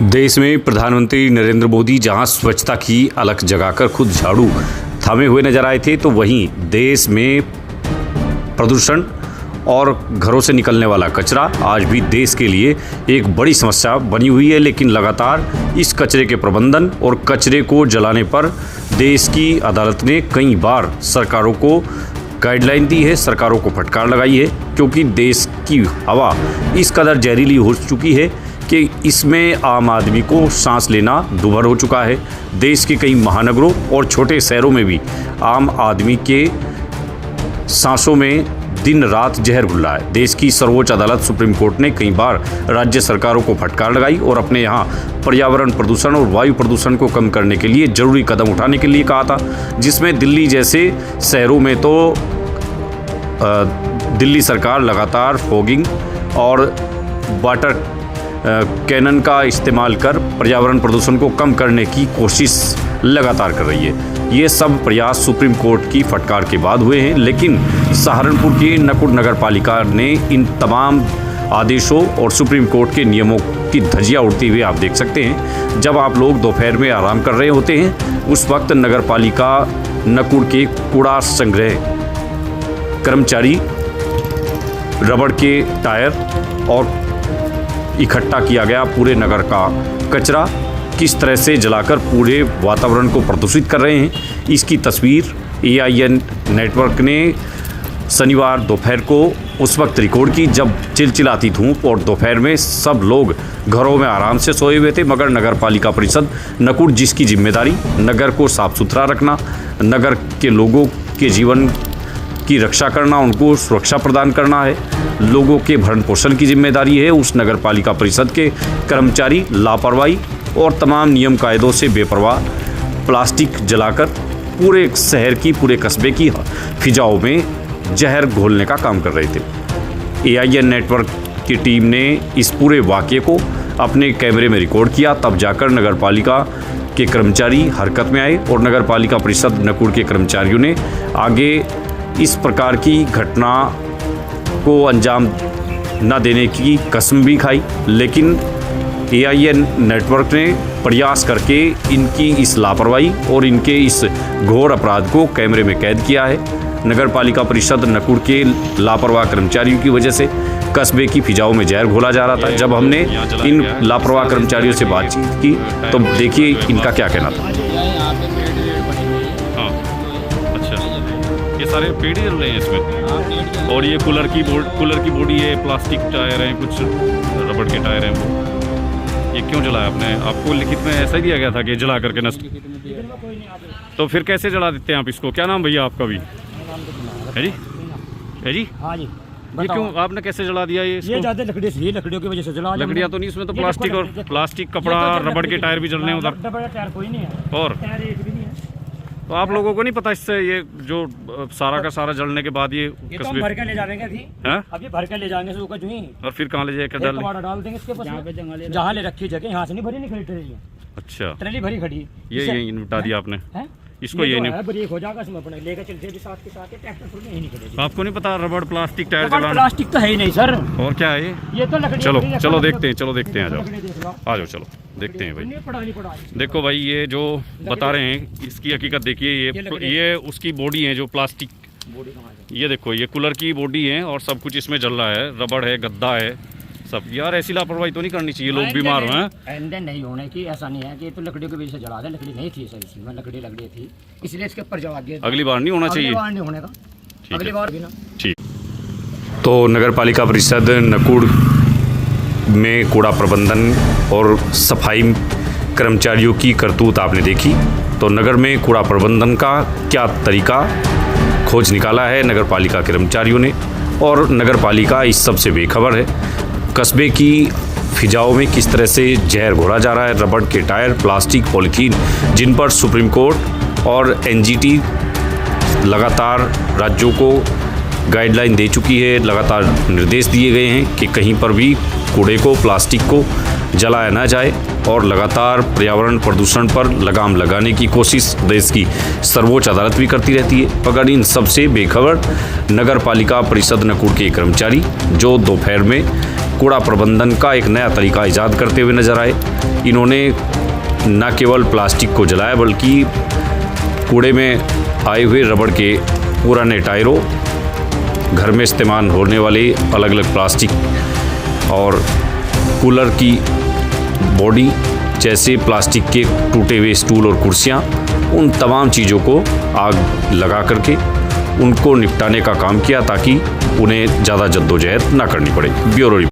देश में प्रधानमंत्री नरेंद्र मोदी जहां स्वच्छता की अलख जगाकर खुद झाड़ू थामे हुए नजर आए थे, तो वहीं देश में प्रदूषण और घरों से निकलने वाला कचरा आज भी देश के लिए एक बड़ी समस्या बनी हुई है। लेकिन लगातार इस कचरे के प्रबंधन और कचरे को जलाने पर देश की अदालत ने कई बार सरकारों को गाइडलाइन दी है, सरकारों को फटकार लगाई है, क्योंकि देश की हवा इस कदर जहरीली हो चुकी है कि इसमें आम आदमी को सांस लेना दुभर हो चुका है। देश के कई महानगरों और छोटे शहरों में भी आम आदमी के सांसों में दिन रात जहर घुल रहा है। देश की सर्वोच्च अदालत सुप्रीम कोर्ट ने कई बार राज्य सरकारों को फटकार लगाई और अपने यहाँ पर्यावरण प्रदूषण और वायु प्रदूषण को कम करने के लिए जरूरी कदम उठाने के लिए कहा था, जिसमें दिल्ली जैसे शहरों में तो दिल्ली सरकार लगातार फॉगिंग और वाटर कैनन का इस्तेमाल कर पर्यावरण प्रदूषण को कम करने की कोशिश लगातार कर रही है। ये सब प्रयास सुप्रीम कोर्ट की फटकार के बाद हुए हैं, लेकिन सहारनपुर की नकुड़ नगर पालिका ने इन तमाम आदेशों और सुप्रीम कोर्ट के नियमों की धज्जियां उड़ती हुई आप देख सकते हैं। जब आप लोग दोपहर में आराम कर रहे होते हैं, उस वक्त नगर पालिका नकुड़ के कूड़ा संग्रह कर्मचारी रबड़ के टायर और इकट्ठा किया गया पूरे नगर का कचरा किस तरह से जलाकर पूरे वातावरण को प्रदूषित कर रहे हैं, इसकी तस्वीर AIN नेटवर्क ने शनिवार दोपहर को उस वक्त रिकॉर्ड की जब चिलचिलाती धूप और दोपहर में सब लोग घरों में आराम से सोए हुए थे। मगर नगर पालिका परिषद नकुड़, जिसकी जिम्मेदारी नगर को साफ सुथरा रखना, नगर के लोगों के जीवन की रक्षा करना, उनको सुरक्षा प्रदान करना है, लोगों के भरण पोषण की जिम्मेदारी है, उस नगर पालिका परिषद के कर्मचारी लापरवाही और तमाम नियम कायदों से बेपरवाह प्लास्टिक जलाकर पूरे शहर की, पूरे कस्बे की फिजाओं में जहर घोलने का काम कर रहे थे। AIN नेटवर्क की टीम ने इस पूरे वाक़ये को अपने कैमरे में रिकॉर्ड किया, तब जाकर नगर पालिका के कर्मचारी हरकत में आए और नगर पालिका परिषद नकुड़ के कर्मचारियों ने आगे इस प्रकार की घटना को अंजाम न देने की कसम भी खाई। लेकिन AIN नेटवर्क ने प्रयास करके इनकी इस लापरवाही और इनके इस घोर अपराध को कैमरे में कैद किया है। नगर पालिका परिषद नकुड़ के लापरवाह कर्मचारियों की वजह से कस्बे की फिजाओं में जहर घोला जा रहा था। जब हमने इन लापरवाह कर्मचारियों से बातचीत की तो देखिए इनका क्या कहना था। ये सारे पेड़ ही जल रहे हैं इसमें, और ये कूलर की बॉडी है, प्लास्टिक टायर हैं, कुछ रबड़ के टायर हैं। ये क्यों जलाया आपने? आपको लिखित में ऐसा ही दिया गया था कि जला करके नष्ट, तो फिर कैसे जला देते हैं आप इसको? क्या नाम भैया आपका भी है जी? है जी? हाँ जी। ये क्यों आपने कैसे जला दिया? ये ज्यादा लकड़ियों की वजह से जला। लकड़ियाँ तो नहीं, इसमें तो प्लास्टिक और प्लास्टिक कपड़ा रबड़ के टायर भी जल रहे हैं उधर। टायर कोई नहीं है और तो आप लोगों को नहीं पता इससे ये जो सारा का सारा जलने के बाद ये तो हम भर के ले जाएंगे अभी। अभी भर के ले जाएंगे सूखा जुई, और फिर कहाँ ले जाकर डाल देंगे इसके पास जहाँ ले रखी जगह, यहाँ से नहीं भरी, नहीं खड़ी ट्रेली। अच्छा, ट्रेली भरी खड़ी। ये निपटा दिया आपने इसको? ये नहीं हो जाएगा, इसमें अपने लेकर चलते भी साथ के साथ ट्रैक्टर में ही नहीं खड़े। आपको नहीं पता रबड़ प्लास्टिक टायर जलाना? प्लास्टिक तो है ही नहीं सर। और क्या है ये तो लकड़ी। चलो देखते हैं, आ जाओ चलो देखते हैं भाई। देखो भाई, ये जो बता रहे हैं इसकी हकीकत देखिए। ये उसकी बॉडी है जो प्लास्टिक, ये देखो ये कूलर की बॉडी है और सब कुछ इसमें जल रहा है, रबड़ है, गद्दा है सब। यार ऐसी लापरवाही तो नहीं करनी चाहिए, लोग बीमार हुए हैं। नहीं होने की, ऐसा नहीं है कि तो लकड़ियों की वजह से जला दे। लकड़ी नहीं थी सर, इसमें लकड़ी थी, इसलिए इसके ऊपर जवाब दिया। अगली बार नहीं होना चाहिए, नहीं होने का, अगली बार भी ना। ठीक। तो नगर पालिका परिषद नकुड़ में कूड़ा प्रबंधन और सफाई कर्मचारियों की करतूत आपने देखी। तो नगर में कूड़ा प्रबंधन का क्या तरीका खोज निकाला है नगर पालिका कर्मचारियों ने, और नगर पालिका इस सब से बेखबर है। कस्बे की फिजाओं में किस तरह से जहर घोला जा रहा है, रबड़ के टायर, प्लास्टिक, पॉलीथीन, जिन पर सुप्रीम कोर्ट और NGT लगातार राज्यों को गाइडलाइन दे चुकी है, लगातार निर्देश दिए गए हैं कि कहीं पर भी कूड़े को, प्लास्टिक को जलाया ना जाए, और लगातार पर्यावरण प्रदूषण पर लगाम लगाने की कोशिश देश की सर्वोच्च अदालत भी करती रहती है। मगर इन सबसे बेखबर नगर पालिका परिषद नकुड़ के कर्मचारी जो दोपहर में कूड़ा प्रबंधन का एक नया तरीका ईजाद करते हुए नजर आए। इन्होंने न केवल प्लास्टिक को जलाया बल्कि कूड़े में आए हुए रबड़ के पुराने टायरों, घर में इस्तेमाल होने वाले अलग अलग प्लास्टिक और कूलर की बॉडी जैसे प्लास्टिक के टूटे हुए स्टूल और कुर्सियाँ, उन तमाम चीज़ों को आग लगा करके उनको निपटाने का काम किया ताकि उन्हें ज़्यादा जद्दोजहद ना करनी पड़े। Bureau report.